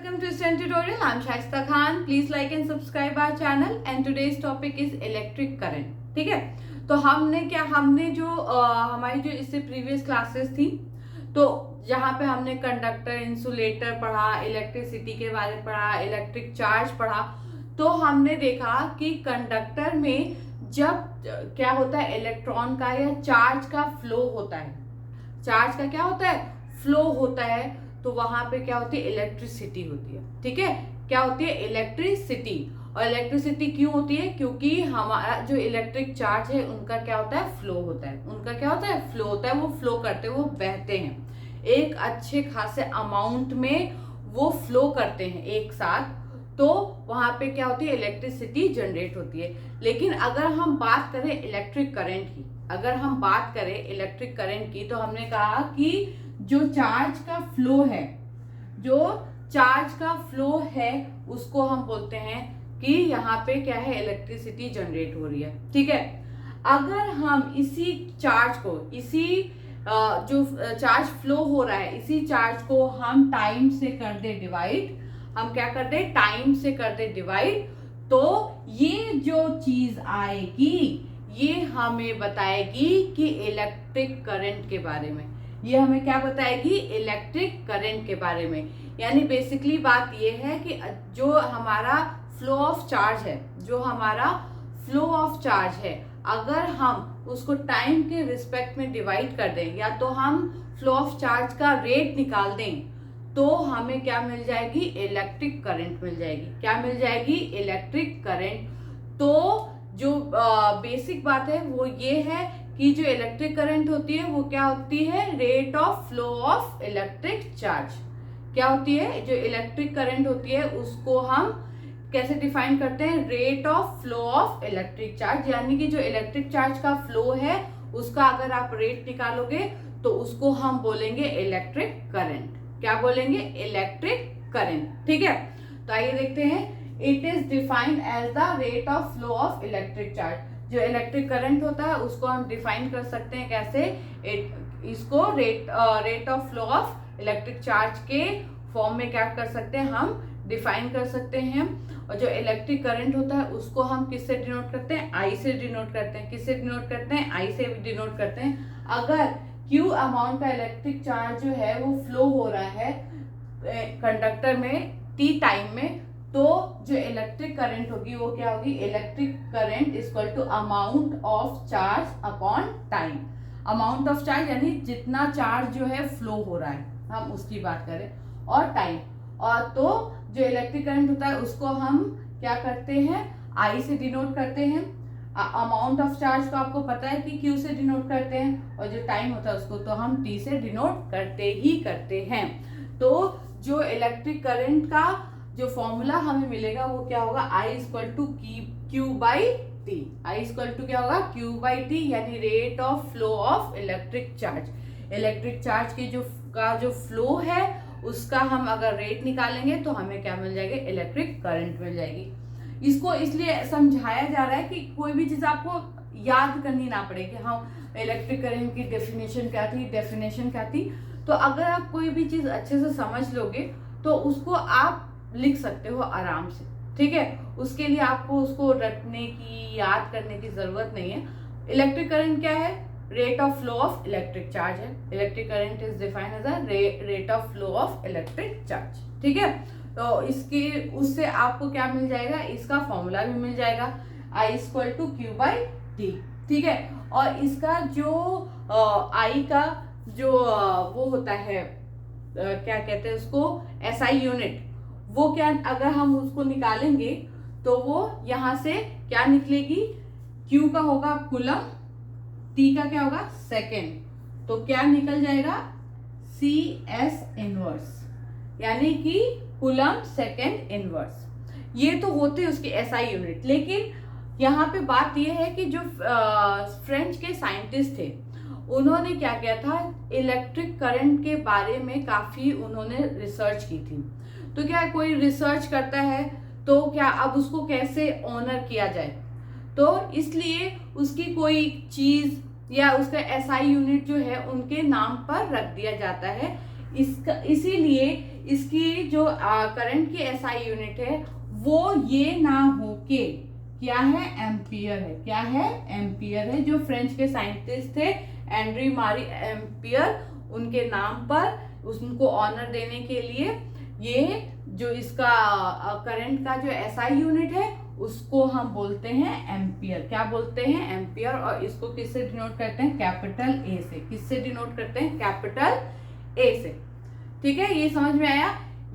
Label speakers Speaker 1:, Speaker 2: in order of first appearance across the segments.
Speaker 1: welcome to STEM tutorial. I'm Shaista Khan. Please like and subscribe our channel and today's topic is electric current. ठीक है, तो हमने जो हमारी जो इससे प्रीवियस क्लासेस थी, तो जहाँ पे हमने कंडक्टर, इंसुलेटर पढ़ा, इलेक्ट्रिसिटी के बारे में पढ़ा, इलेक्ट्रिक चार्ज पढ़ा, तो हमने देखा कि कंडक्टर में जब क्या होता है, इलेक्ट्रॉन का या चार्ज का फ्लो होता है, चार्ज का क्या होता है, फ्लो होता है, तो वहां पे क्या होती है, इलेक्ट्रिसिटी होती है। ठीक है, क्या होती है, इलेक्ट्रिसिटी। और इलेक्ट्रिसिटी क्यों होती है, क्योंकि हमारा जो इलेक्ट्रिक चार्ज है उनका क्या होता है, फ्लो होता है। उनका क्या होता है, फ्लो होता है। वो फ्लो करते हैं, वो बहते हैं एक अच्छे खासे अमाउंट में, वो फ्लो करते हैं एक साथ, तो वहां पे क्या होती है, इलेक्ट्रिसिटी जनरेट होती है। लेकिन अगर हम बात करें इलेक्ट्रिक करंट की, अगर हम बात करें इलेक्ट्रिक करंट की, तो हमने कहा कि जो चार्ज का फ्लो है, जो चार्ज का फ्लो है, उसको हम बोलते हैं कि यहाँ पे क्या है, इलेक्ट्रिसिटी जनरेट हो रही है। ठीक है, अगर हम इसी चार्ज को, इसी जो चार्ज फ्लो हो रहा है, इसी चार्ज को हम टाइम से कर दे डिवाइड, हम क्या कर दे, टाइम से कर दे डिवाइड, तो ये जो चीज आएगी ये हमें बताएगी कि इलेक्ट्रिक करंट के बारे में। ये हमें क्या बताएगी, इलेक्ट्रिक करंट के बारे में। यानी बेसिकली बात ये है कि जो हमारा फ्लो ऑफ चार्ज है, जो हमारा फ्लो ऑफ चार्ज है, अगर हम उसको टाइम के रिस्पेक्ट में डिवाइड कर दें, या तो हम फ्लो ऑफ चार्ज का रेट निकाल दें, तो हमें क्या मिल जाएगी, इलेक्ट्रिक करंट मिल जाएगी। क्या मिल जाएगी, इलेक्ट्रिक करंट। तो जो बेसिक बात है वो ये है कि जो इलेक्ट्रिक करंट होती है वो क्या होती है, rate of flow of electric charge. क्या होती है, जो इलेक्ट्रिक करंट होती है उसको हम कैसे डिफाइन करते हैं, rate of flow of electric charge. यानी कि जो इलेक्ट्रिक चार्ज का फ्लो है उसका अगर आप रेट निकालोगे तो उसको हम बोलेंगे इलेक्ट्रिक करंट। क्या बोलेंगे, इलेक्ट्रिक करंट। ठीक है, तो आइए देखते हैं। It is defined as the rate of flow of electric charge. जो इलेक्ट्रिक करंट होता है उसको हम डिफाइन कर सकते हैं कैसे, इसको rate of flow of electric charge के फॉर्म में क्या कर सकते हैं, हम डिफाइन कर सकते हैं। और जो इलेक्ट्रिक करंट होता है उसको हम किससे डिनोट करते हैं, आई से डिनोट करते हैं। किससे डिनोट करते हैं, आई से डिनोट करते हैं। अगर क्यू अमाउंट का इलेक्ट्रिक चार्ज जो है वो फ्लो हो रहा है कंडक्टर में टी टाइम में, तो जो इलेक्ट्रिक करंट होगी वो क्या होगी, electric current equal to amount of charge upon time. Amount of charge यानी जितना चार्ज जो है फ्लो हो रहा है, हम उसकी बात करें, और टाइम। और तो जो इलेक्ट्रिक करंट होता है उसको हम क्या करते हैं, आई से डिनोट करते हैं। अमाउंट ऑफ चार्ज को आपको पता है कि क्यू से डिनोट करते हैं, और जो टाइम होता है उसको तो हम टी से डिनोट करते ही करते हैं। तो जो इलेक्ट्रिक करंट का जो फॉर्मूला हमें मिलेगा वो क्या होगा, I equal to Q by T. I equal to क्या होगा, क्यू बाई टी, यानी rate of flow of electric charge. Electric charge की जो फ्लो है उसका हम अगर रेट निकालेंगे तो हमें क्या मिल जाएगा, इलेक्ट्रिक करंट मिल जाएगी। इसको इसलिए समझाया जा रहा है कि कोई भी चीज आपको याद करनी ना पड़े कि हाँ इलेक्ट्रिक करंट की डेफिनेशन क्या थी, डेफिनेशन क्या थी। तो अगर आप कोई भी चीज अच्छे से समझ लोगे तो उसको आप लिख सकते हो आराम से। ठीक है, उसके लिए आपको उसको रटने की, याद करने की जरूरत नहीं है। इलेक्ट्रिक करंट क्या है, rate of flow of electric charge है। Electric current is defined as a rate of flow of electric charge. ठीक है, तो इसकी उससे आपको क्या मिल जाएगा, इसका फॉर्मूला भी मिल जाएगा, I equal to Q by T. ठीक है, और इसका जो आई का जो वो होता है, क्या कहते हैं उसको, एसआई यूनिट, वो क्या, अगर हम उसको निकालेंगे तो वो यहां से क्या निकलेगी, Q का होगा कूलम, T का क्या होगा, सेकेंड, तो क्या निकल जाएगा, CS इनवर्स, यानी कि कूलम सेकेंड इनवर्स। ये तो होते उसके SI यूनिट। लेकिन यहाँ पे बात ये है कि जो फ्रेंच के साइंटिस्ट थे उन्होंने क्या किया था, इलेक्ट्रिक करंट के बारे में काफी उन्होंने रिसर्च की थी। तो क्या कोई रिसर्च करता है तो क्या अब उसको कैसे ऑनर किया जाए, तो इसलिए उसकी कोई चीज या उसका एसआई यूनिट जो है उनके नाम पर रख दिया जाता है। इसीलिए इसकी जो करंट की एसआई यूनिट है वो ये ना हो के क्या है, एम्पियर है। क्या है, एम्पियर है। जो फ्रेंच के साइंटिस्ट थे एंड्री मारी एम्पियर, उनके नाम पर उनको ऑनर देने के लिए ये जो इसका करंट का जो एसआई यूनिट है उसको हम बोलते हैं एम्पियर। क्या बोलते हैं, एम्पियर। और इसको किससे डिनोट करते हैं, कैपिटल ए से। किससे डिनोट करते हैं, कैपिटल ए से। ठीक है, ये समझ में आया।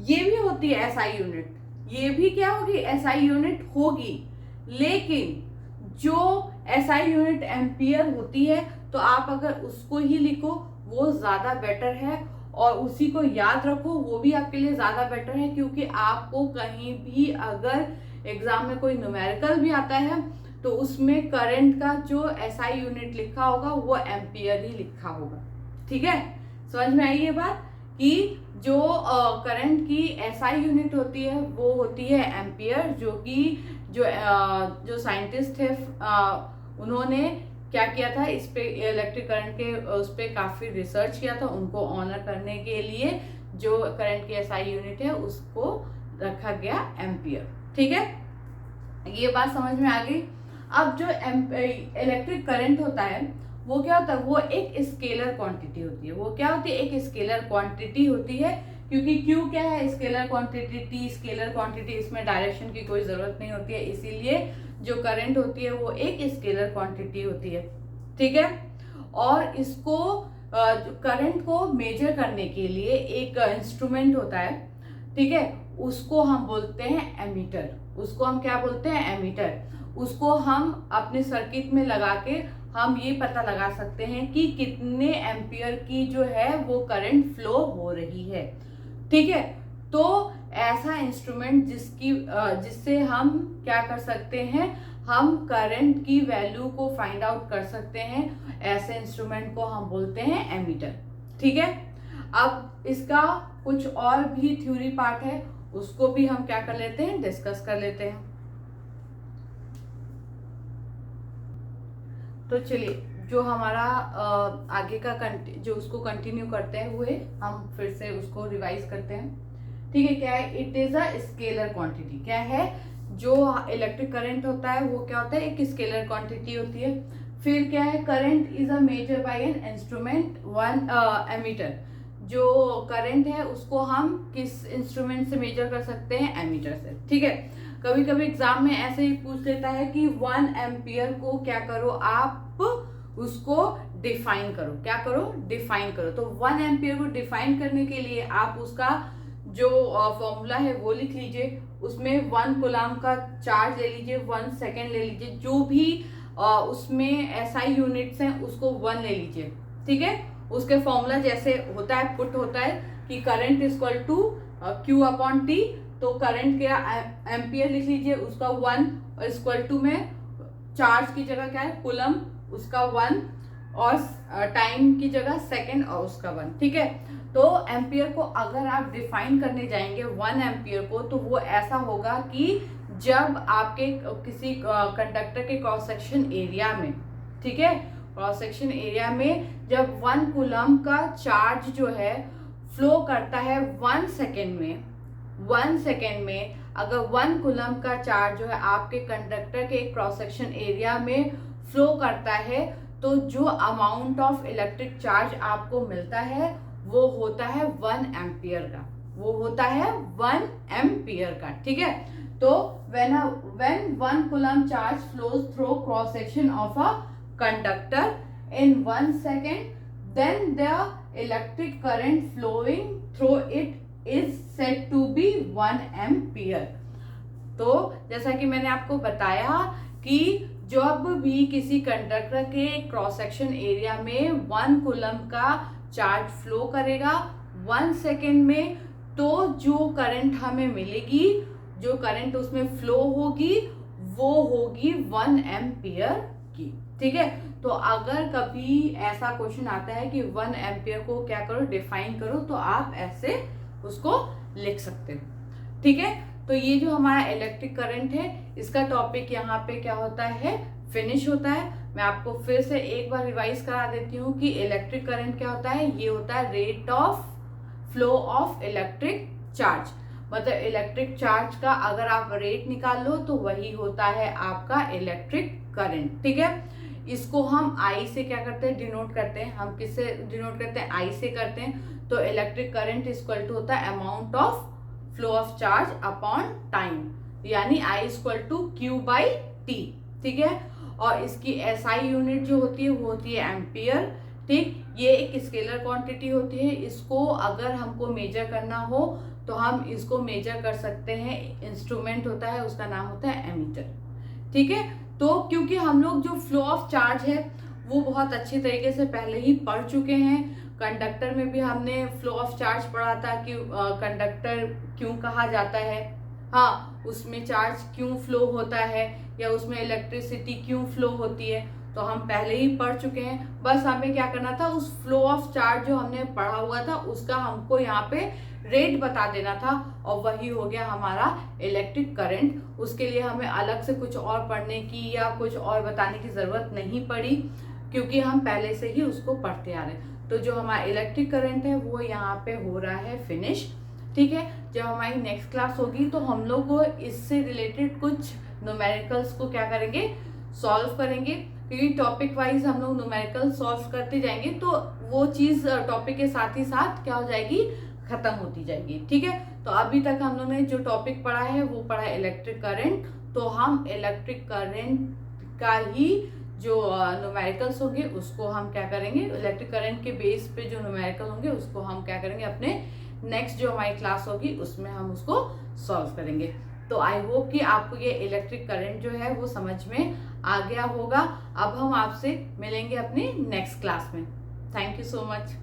Speaker 1: ये भी होती है एसआई यूनिट, ये भी क्या होगी, एसआई यूनिट होगी, लेकिन जो एसआई यूनिट एम्पियर होती है तो आप अगर उसको ही लिखो वो ज्यादा बेटर है, और उसी को याद रखो वो भी आपके लिए ज्यादा बेटर है, क्योंकि आपको कहीं भी अगर एग्जाम में कोई न्यूमेरिकल भी आता है तो उसमें करंट का जो एसआई यूनिट लिखा होगा वो एम्पियर ही लिखा होगा। ठीक है, समझ में आई ये बात कि जो करंट की एसआई यूनिट होती है वो होती है एम्पियर। जो कि जो साइंटिस्ट है उन्होंने क्या किया था, इस पे इलेक्ट्रिक करंट के उस पे काफी रिसर्च किया था। उनको ऑनर करने के लिए जो करंट की एसआई यूनिट है उसको रखा गया एम्पियर। ठीक है, ये बात समझ में आ गई। अब जो इलेक्ट्रिक करंट होता है वो क्या होता है, वो एक स्केलर क्वांटिटी होती है। वो क्या होती है, एक स्केलर क्वांटिटी होती है, क्योंकि क्यू क्या है, scalar quantity, T scalar quantity, इसमें डायरेक्शन की कोई जरूरत नहीं होती है, इसीलिए जो करंट होती है वो एक स्केलर क्वांटिटी होती है। ठीक है, और इसको करंट को मेजर करने के लिए एक इंस्ट्रूमेंट होता है। ठीक है, उसको हम बोलते हैं एमीटर। उसको हम क्या बोलते हैं, एमीटर। उसको हम अपने सर्किट में लगा के हम ये पता लगा सकते हैं कि कितने एम्पियर की जो है वो करंट फ्लो हो रही है। ठीक है, तो ऐसा इंस्ट्रूमेंट जिससे हम क्या कर सकते हैं, हम करंट की वैल्यू को फाइंड आउट कर सकते हैं, ऐसे इंस्ट्रूमेंट को हम बोलते हैं एमीटर। ठीक है, अब इसका कुछ और भी थ्योरी पार्ट है, उसको भी हम क्या कर लेते हैं, डिस्कस कर लेते हैं। तो चलिए, जो हमारा आगे का जो उसको कंटिन्यू करते हैं हुए हम फिर से उसको रिवाइज करते हैं। ठीक है, क्या है, it is a scalar quantity. क्या है, जो इलेक्ट्रिक करंट होता है वो क्या होता है, एक स्केलर क्वांटिटी होती है। फिर क्या है, current is a measure by an instrument, one ammeter. जो करंट है उसको हम किस इंस्ट्रूमेंट से मेजर कर सकते हैं, एमीटर से। ठीक है, कभी कभी एग्जाम में ऐसे ही पूछ लेता है कि 1 एम्पियर को क्या करो, आप उसको डिफाइन करो। क्या करो, डिफाइन करो। तो 1 एम्पियर को डिफाइन करने के लिए आप उसका जो फॉर्मूला है वो लिख लीजिए। उसमें 1 कूलम का चार्ज ले लीजिए, 1 सेकेंड ले लीजिए, जो भी उसमें एसआई यूनिट्स हैं उसको 1 ले लीजिए। ठीक है, उसके फॉर्मूला जैसे होता है, पुट होता है कि current equal to Q upon T. तो करंट क्या एम्पियर लिख लीजिए, उसका 1, और इक्वल टू में चार्ज की जगह क्या है, कूलम, उसका 1, और टाइम की जगह सेकेंड और उसका 1। ठीक है, तो एम्पियर को अगर आप डिफाइन करने जाएंगे 1 एम्पियर को, तो वो ऐसा होगा कि जब आपके किसी कंडक्टर के क्रॉस सेक्शन एरिया में, ठीक है, क्रॉस सेक्शन एरिया में जब 1 कूलम का चार्ज जो है फ्लो करता है 1 सेकेंड में, 1 सेकेंड में अगर 1 कूलम का चार्ज जो है आपके कंडक्टर के क्रॉस सेक्शन एरिया में फ्लो करता है, तो जो अमाउंट ऑफ इलेक्ट्रिक चार्ज आपको मिलता है वो होता है 1 एम्पियर का। वो होता है 1 एम्पियर का। ठीक है, तो when 1 coulomb charge flows through cross section of a conductor in 1 second, then the electric current flowing through it is said to be 1 ampere। तो जैसा कि मैंने आपको बताया कि जब भी किसी कंडक्टर के क्रॉस सेक्शन एरिया में 1 कूलम का चार्ज फ्लो करेगा 1 सेकेंड में, तो जो करंट हमें मिलेगी, जो करंट उसमें फ्लो होगी वो होगी 1 एम्पियर की। ठीक है, तो अगर कभी ऐसा क्वेश्चन आता है कि 1 एम्पियर को क्या करो, डिफाइन करो, तो आप ऐसे उसको लिख सकते हो। ठीक है, तो ये जो हमारा इलेक्ट्रिक करंट है इसका टॉपिक यहाँ पे क्या होता है, फिनिश होता है। मैं आपको फिर से एक बार रिवाइज करा देती हूँ कि इलेक्ट्रिक करंट क्या होता है। ये होता है rate of flow of electric charge, मतलब इलेक्ट्रिक चार्ज का अगर आप रेट निकाल लो तो वही होता है आपका इलेक्ट्रिक करंट। ठीक है, इसको हम आई से क्या करते हैं, डिनोट करते हैं। हम किससे डिनोट करते हैं, आई से करते हैं। तो इलेक्ट्रिक करंट इक्वल टू होता है amount of flow of charge upon time, यानी I equal to Q by T. ठीक है, और इसकी एसआई यूनिट जो होती है वो होती है एम्पियर। ठीक, ये एक स्केलर क्वांटिटी होती है। इसको अगर हमको मेजर करना हो तो हम इसको मेजर कर सकते हैं, इंस्ट्रूमेंट होता है उसका नाम होता है एमीटर। ठीक है, तो क्योंकि हम लोग जो फ्लो ऑफ चार्ज है वो बहुत अच्छी तरीके से पहले ही पढ़ चुके हैं। कंडक्टर में भी हमने फ्लो ऑफ चार्ज पढ़ा था कि कंडक्टर क्यों कहा जाता है, हाँ उसमें चार्ज क्यों फ्लो होता है या उसमें इलेक्ट्रिसिटी क्यों फ्लो होती है, तो हम पहले ही पढ़ चुके हैं। बस हमें क्या करना था, उस फ्लो ऑफ चार्ज जो हमने पढ़ा हुआ था उसका हमको यहाँ पे रेट बता देना था और वही हो गया हमारा इलेक्ट्रिक करंट। उसके लिए हमें अलग से कुछ और पढ़ने की या कुछ और बताने की जरूरत नहीं पड़ी, क्योंकि हम पहले से ही उसको पढ़ते आ रहे हैं। तो जो हमारा इलेक्ट्रिक करंट है वो यहाँ पे हो रहा है फिनिश। ठीक है, जब हमारी नेक्स्ट क्लास होगी तो हम लोग इससे रिलेटेड कुछ न्यूमेरिकल्स को क्या करेंगे, सॉल्व करेंगे, क्योंकि टॉपिक वाइज हम लोग न्यूमेरिकल सॉल्व करते जाएंगे तो वो चीज टॉपिक के साथ ही साथ क्या हो जाएगी, खत्म होती जाएगी। ठीक है, तो अभी तक हम लोग ने जो टॉपिक पढ़ा है वो पढ़ा है इलेक्ट्रिक करंट। तो हम इलेक्ट्रिक करंट का ही जो न्यूमेरिकल्स होंगे उसको हम क्या करेंगे, इलेक्ट्रिक करंट के बेस पे जो न्यूमेरिकल होंगे उसको हम क्या करेंगे, अपने नेक्स्ट जो हमारी क्लास होगी उसमें हम उसको सॉल्व करेंगे। तो आई होप कि आपको ये इलेक्ट्रिक करंट जो है वो समझ में आ गया होगा। अब हम आपसे मिलेंगे अपनी नेक्स्ट क्लास में। Thank you so much.